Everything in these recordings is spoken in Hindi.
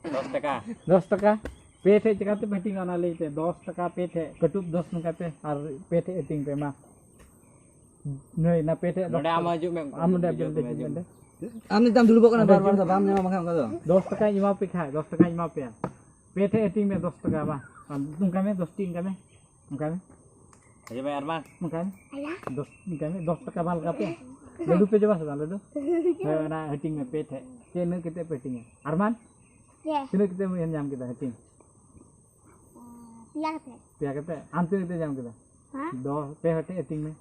10 टका 10 टका पे थे चिकाते पेटिंग आना लेते 10 टका पे थे कटुब 10 नुका पे और पे थे एटिंग पे मा नहीं ना पे थे नोडे आम हजू में आम नोडे बेल आमने दाम dulu kok bar-bar sa paham nyama makan ka 10 टका इमा पे खाए 10 टका इमा पे पे थे एटिंग में 10 टका मा नुका में 10 टिंग का में नुका में ayo bayar Mas नुका में 10 नुका में 10 टका माल का पे लड्डू पे जबा सा लड्डू ना एटिंग में पे थे के न किते पेटिंग है अरमान तिने किते में जाम किता एटिंग पिया कते आम तिने किते जाम किता हां 10 पे हटे एटिंग में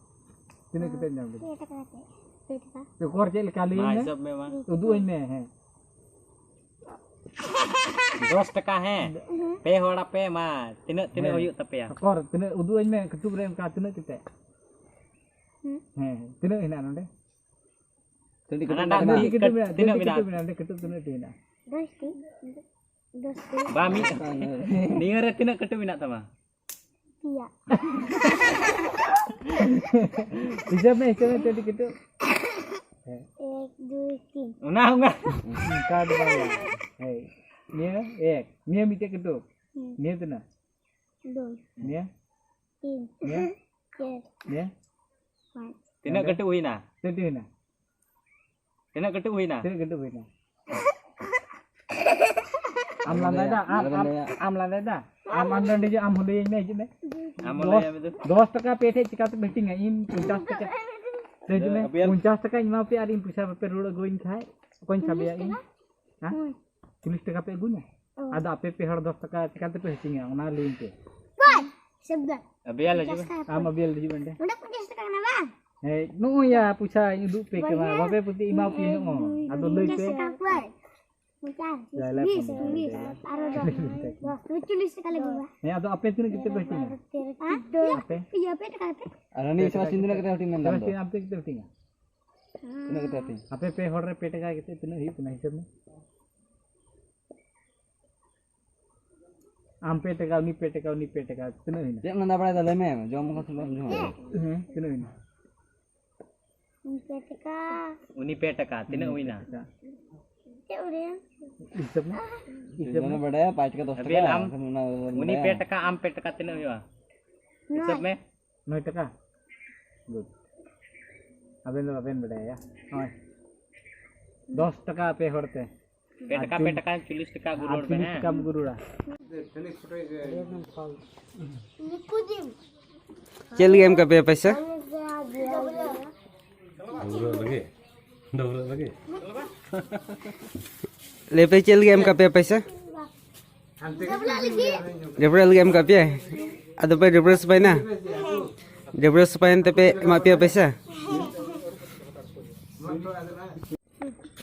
तिने किते जाम किता तो कोर चेल काली में सब में मां उदू में है 10 टका है पे होड़ा पे मां तिने होयु tapi ya कोर तिने उदू में कटुब रे का तिने किते हैं तिने हिना नोंडे tadi तिने बिना नोंडे कटुब तिने तिना 10 bami niya re tinak katu minat tama iya हिसाब में तड़ी कितो 1 2 3 una कार्ड वाला है निया एक निया मिटे कितो निया तना 2 निया 3 निया 4 निया 5 tinak katu huina तड़ी ना tinak katu huina तड़ी कितो होइना आम लांदा आम लांदा आम अंडे जो आम होले में हिजने am mulai ya betul 10 टका पे थे चिकाते बेटिंग इन 50 टका तेज में 50 टका इमा पे आर इन पैसा पे रोड गोइन खाए कोइन खाबे इन हां 40 टका पे गुना आदा पे पे हर 10 टका चिकाते पे हिटिंग ओना लेन पे sebelah abial aja आम अबियल दी बंदे udah 50 टका ना बा हे नो या पूछा इदु पे के बा बापे पुती इमा पे नो आदो लई पे जाले tulis sekali gua हे आदो आपे तिने किते बेटिंग आपे iya pe टका पे arani sama sinduna kita hoti men तरह से आप किते बेटिंग tuna kita hoti आपे पे हर रे पे टका किते तिने ही तना हिसाब में आम पे टका उनी पे टका तिने ही cek nanda pada dalam ya jom ko sulam jom हैं तिने ही pe टका uni pe taka tinak huina ya udah हिसाब में jom pada 5 ke 10 abial am sama uni pe taka am pe taka tinak huina सब में 9 टका गुड अबेन बड़ा या ओए 10 टका पे होते पे टका 40 टका गुरुड़ पे है कम गुरुड़ा nikudim चल गेम का पे पैसा ले पे चल गेम का पे पैसा Debrel game ka pia. Ado pa debrel supaya na. Debrel supaya tapi mak pia pesa.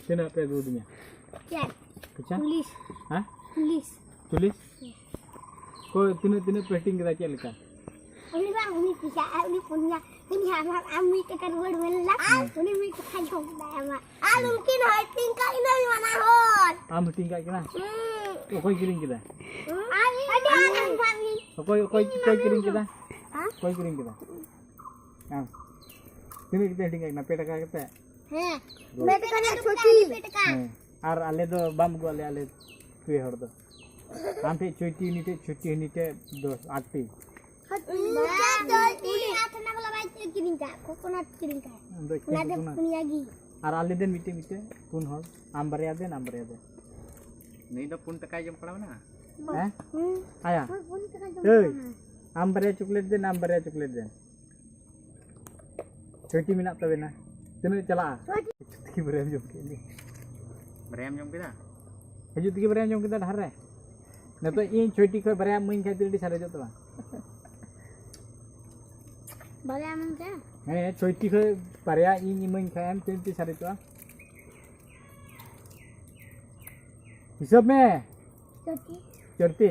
कितना पे दूध में क्या कितना पुलिस हां पुलिस पुलिस कोई तिने पेटिंग करा चल का ini bang ini bisa ini punya ini sama ami tekan word wala ini mi kan jom sama mungkin hai tingkah ini mana hot आम टिंग का किना कोई किरिंग किदा ada anak kami कोई किरिंग किदा हां कोई किरिंग किदा हां तिने किते टिंग का पेट का किते हैं मैं तो करना छोटी पेट का और आले दो बम गो आले पे हर दो आम पे छोटी नीचे दो आटी और आले दिन मिटे पुन हर आम बरिया दे नहीं तो पुन टका जम पड़ा ना हैं आया ए आम बरिया चॉकलेट दे आम बरिया चॉकलेट दे छोटी मिना तबे ना तने चला की बरिया जम के berem jom kita हजू की बरिया जम के धार रे न तो इन छोटी को बरिया मुइन खातिर डी सारे जतो बरिया मन के हे छोटी को बरिया इन मुइन खाम तिनती सारे तो हिसाब में छोटी चढ़ती